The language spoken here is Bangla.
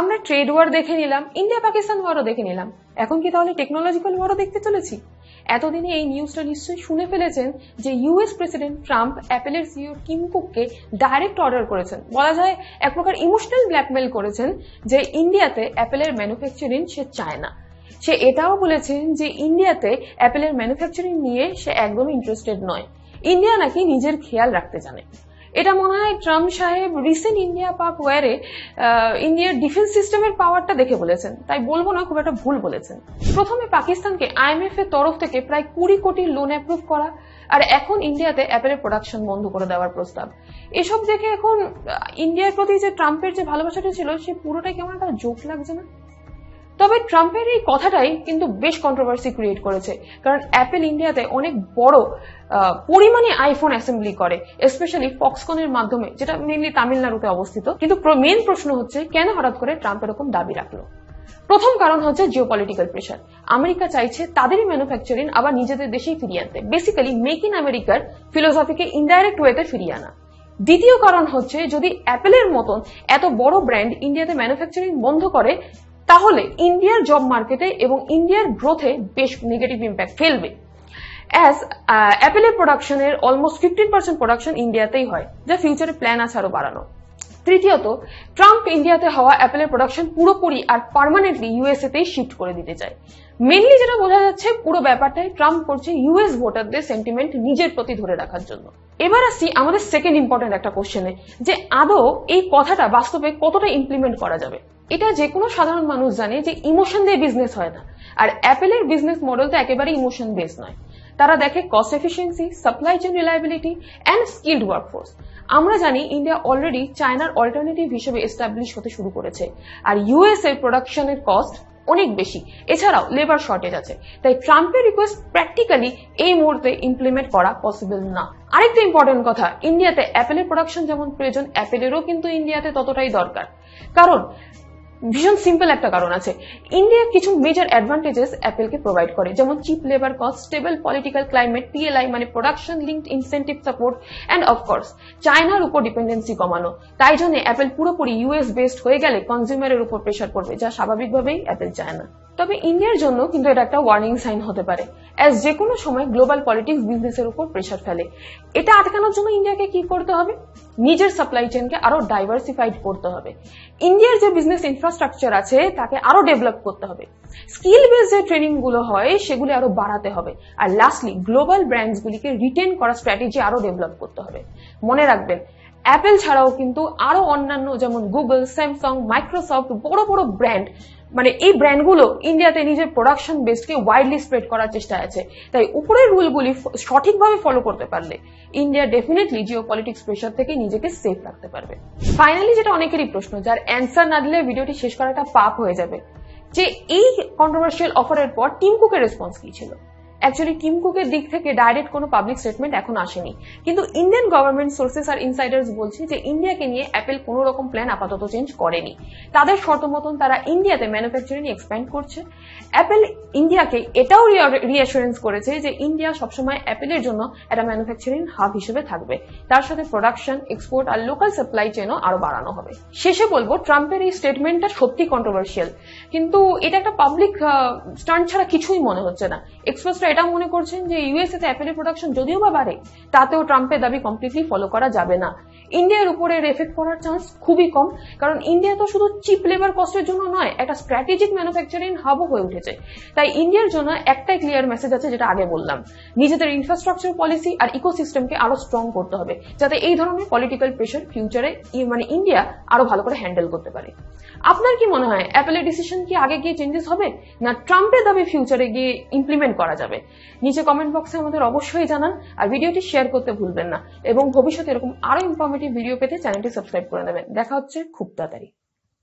আমরা ট্রেড ওয়ার দেখে নিলাম, ইন্ডিয়া পাকিস্তান ওয়ারও দেখে নিলাম, এখন কি তাহলে টেকনোলজিক্যাল ওয়ারও দেখতে চলেছি? এতদিনে এই নিউজটা নিশ্চয়ই শুনে ফেলেছেন যে ইউএস প্রেসিডেন্ট ট্রাম্প অ্যাপেলের সিইও টিম কুককে ডাইরেক্ট অর্ডার করেছেন, বলা যায় এক প্রকার ইমোশনাল ব্ল্যাকমেল করেছেন যে ইন্ডিয়াতে অ্যাপেলের ম্যানুফ্যাকচারিং সে চায় না। সে এটাও বলেছেন যে ইন্ডিয়াতে অ্যাপেলের ম্যানুফ্যাকচারিং নিয়ে সে একদমই ইন্টারেস্টেড নয়, ইন্ডিয়া নাকি নিজের খেয়াল রাখতে জানে। এটা মনে হয় ট্রাম্প সাহেব রিসেন্ট ইন্ডিয়া পাক ওয়ারে ইন্ডিয়ার ডিফেন্স সিস্টেমের পাওয়ারটা দেখে বলেছেন, তাই বলবো না খুব একটা ভুল বলেছেন। প্রথমে পাকিস্তানকে আইএমএফ এর তরফ থেকে প্রায় 20 কোটি লোন অ্যাপ্রুভ করা, আর এখন ইন্ডিয়াতে অ্যাপেলের প্রোডাকশন বন্ধ করে দেওয়ার প্রস্তাব। এসব দেখে এখন ইন্ডিয়ার প্রতি যে ট্রাম্পের যে ভালোবাসাটা ছিল সে পুরোটাই কেমন একটা জোক লাগছে না? তবে ট্রাম্পের এই কথাটাই কিন্তু বেশ কন্ট্রোভার্সি ক্রিয়েট করেছে, কারণ অ্যাপেল ইন্ডিয়াতে অনেক বড় পরিমাণে আইফোন অ্যাসেম্বলি করে, স্পেশালি ফক্সকনের মাধ্যমে, যেটা মেনলি তামিলনাড়ুতে অবস্থিত। কিন্তু মেন প্রশ্ন হচ্ছে কেন হঠাৎ করে ট্রাম্প এরকম দাবি রাখলো? প্রথম কারণ হচ্ছে জিওপলিটিক্যাল প্রেশার। আমেরিকা চাইছে তাদেরই ম্যানুফ্যাকচারিং আবার নিজেদের দেশেই ফিরিয়ে আনতে, বেসিক্যালি মেক ইন আমেরিকার ফিলোসফিকে ইনডাইরেক্ট ওয়েতে ফিরিয়ে আনা। দ্বিতীয় কারণ হচ্ছে যদি অ্যাপেলের মতন এত বড় ব্র্যান্ড ইন্ডিয়াতে ম্যানুফ্যাকচারিং বন্ধ করে তাহলে ইন্ডিয়ার জব মার্কেটে এবং ইন্ডিয়ার গ্রোথে বেশ নেগেটিভ ইম্প্যাক্ট ফেলবে। অ্যাজ অ্যাপেলের প্রোডাকশনের অলমোস্ট 15% প্রোডাকশন ইন্ডিয়াতেই হয়, যা ফিউচারে প্ল্যান আছে আরো বাড়ানো। তৃতীয়ত, ট্রাম্প ইন্ডিয়াতে হওয়া অ্যাপেলের প্রোডাকশন পুরোপুরি আর পার্মানেন্টলি ইউএসএ তেই শিফট করে দিতে চায়। মেনলি যেটা বোঝা যাচ্ছে পুরো ব্যাপারটাই ট্রাম্প করছে ইউএস ভোটারদের সেন্টিমেন্ট নিজের প্রতি ধরে রাখার জন্য। এবার আসছি আমাদের সেকেন্ড ইম্পর্টেন্ট একটা কোশ্চেনে, যে আদৌ এই কথাটা বাস্তবে কতটা ইমপ্লিমেন্ট করা যাবে। এটা যে কোনো সাধারণ মানুষ জানে যে ইমোশন দিয়ে বিজনেস হয় না, আর অ্যাপেলের বিজনেস মডেল তো একেবারে ইমোশন বেস নয়। তারা দেখে cost efficiency, supply chain reliability and skilled workforce. আমরা জানি ইন্ডিয়া অলরেডি চায়নার অল্টারনেটিভ হিসেবে এস্টাবলিশ হতে শুরু করেছে, আর ইউএস এর প্রোডাকশনের কস্ট অনেক বেশি, এছাড়াও লেবার শর্টেজ আছে। তাই ট্রাম্পের রিকোয়েস্ট প্র্যাকটিক্যালি এই মুহূর্তে ইমপ্লিমেন্ট করা পসিবল না। আরেকটা ইম্পর্টেন্ট কথা, ইন্ডিয়াতে অ্যাপেলের প্রোডাকশন যেমন প্রয়োজন, অ্যাপেলেরও কিন্তু ইন্ডিয়াতে ততটাই দরকার। কারণ ভীষণ সিম্পল একটা কারণ আছে, ইন্ডিয়া কিছু মেজর অ্যাডভান্টেজেস অ্যাপেলকে প্রোভাইড করে, যেমন cheap labour cost, stable political climate, PLI মানে production linked incentive support, and of course চায়নার উপর ডিপেন্ডেন্সি কমানো। তাই জন্য অ্যাপেল পুরোপুরি ইউএস বেসড হয়ে গেলে কনজিউমারের উপর প্রেশার পড়বে, যা স্বাভাবিকভাবেই অ্যাপেল চায় না। তবে ইন্ডিয়ার জন্য কিন্তু এটা একটা ওয়ার্নিং সাইন হতে পারে, অ্যাজ যে কোনো সময় গ্লোবাল পলিটিক্স বিজনেসের উপর প্রেশার ফেলে। এটা আটকানোর জন্য ইন্ডিয়াকে কি করতে হবে? নিজের সাপ্লাই চেইনকে আরো ডাইভার্সিফাইড করতে হবে। ইন্ডিয়ার যে বিজনেস ইনফ্রাস্ট্রাকচার আছে তাকে আরো ডেভেলপ করতে হবে। স্কিল বেসড যে ট্রেনিং গুলো হয় সেগুলি আরো বাড়াতে হবে। আর লাস্টলি গ্লোবাল ব্র্যান্ডস গুলিকে রিটেন করার স্ট্র্যাটেজি আরো ডেভেলপ করতে হবে। মনে রাখবেন, অ্যাপেল ছাড়াও কিন্তু আরো অন্যান্য যেমন গুগল, স্যামসাং, মাইক্রোসফট বড় বড় ব্র্যান্ড, মানে এই ব্র্যান্ডগুলো ইন্ডিয়াতে নিজের প্রোডাকশন বেসকে ওয়াইডলি স্প্রেড করার চেষ্টা আছে। তাই উপরের রুলগুলি সঠিকভাবে ফলো করতে পারলে ইন্ডিয়া ডেফিনেটলি জিওপলিটিক্স প্রেশার থেকে নিজেকে সেফ রাখতে পারবে। ফাইনালি যেটা অনেকেরই প্রশ্ন, যার অ্যান্সার না দিলে ভিডিওটি শেষ করাটা পাপ হয়ে যাবে, যে এই কন্ট্রোভার্সিয়াল অফারের পর টিম কুকের রেসপন্স কি ছিল। অ্যাকচুয়ালি টিম কুকের দিক থেকে ডাইরেক্ট কোনো পাবলিক স্টেটমেন্ট এখন আসেনি, কিন্তু ইন্ডিয়ান গভর্নমেন্ট সোর্সেস আর ইনসাইডার্স বলছে যে ইন্ডিয়াকে নিয়ে অ্যাপেল কোনো রকম প্ল্যান আপাতত চেঞ্জ করেনি। তাদের শর্ত মতন তারা ইন্ডিয়াতে ম্যানুফ্যাকচারিং এক্সপ্যান্ড করছে। অ্যাপেল ইন্ডিয়াকে এটাও রিঅ্যাসুরেন্স করেছে যে ইন্ডিয়া সবসময় অ্যাপেলের জন্য একটা ম্যানুফ্যাকচারিং হাব হিসেবে থাকবে, তার সাথে প্রোডাকশন, এক্সপোর্ট আর লোকাল সাপ্লাই চেইনও আরো বাড়ানো হবে। শেষে বলবো, ট্রাম্পের এই স্টেটমেন্টটা সত্যি কন্ট্রোভার্সিয়াল, কিন্তু এটা একটা পাবলিক স্টান্ট ছাড়া কিছুই মনে হচ্ছে না। এক্সপার্টসরা এটা মনে করছেন যে ইউএসএ তে অ্যাপেলের প্রোডাকশন যদিও বা বাড়ে, তাতেও ট্রাম্পের দাবি কমপ্লিটলি ফলো করা যাবে না। ইন্ডিয়ার উপরে এফেক্ট করার চান্স খুবই কম, কারণ ইন্ডিয়া তো শুধু চিপ লেবার কস্টের জন্য নয়, একটা স্ট্র্যাটেজিক ম্যানুফ্যাকচারিং হাবও হয়ে উঠেছে। তাই ইন্ডিয়ার জন্য একটাই ক্লিয়ার মেসেজ আছে, যেটা আগে বললাম, নিজেদের ইনফ্রাস্ট্রাকচার পলিসি আর ইকোসিস্টেমকে আরো স্ট্রং করতে হবে, যাতে এই ধরনের পলিটিক্যাল প্রেশার ফিউচারে মানে ইন্ডিয়া আরো ভালো করে হ্যান্ডেল করতে পারে। আপনার কি মনে হয়, অ্যাপেলের ডিসিশন কি আগে গিয়ে চেঞ্জেস হবে, না ট্রাম্পের দাবি ফিউচারে গিয়ে ইমপ্লিমেন্ট করা যাবে? নিচে কমেন্ট বক্সে আমাদের অবশ্যই জানান, আর ভিডিওটি শেয়ার করতে ভুলবেন না, এবং ভবিষ্যতে এরকম আরো ইনফরমেটিভ ভিডিও পেতে চ্যানেলটি সাবস্ক্রাইব করে নেবেন। দেখা হচ্ছে খুব তাড়াতাড়ি।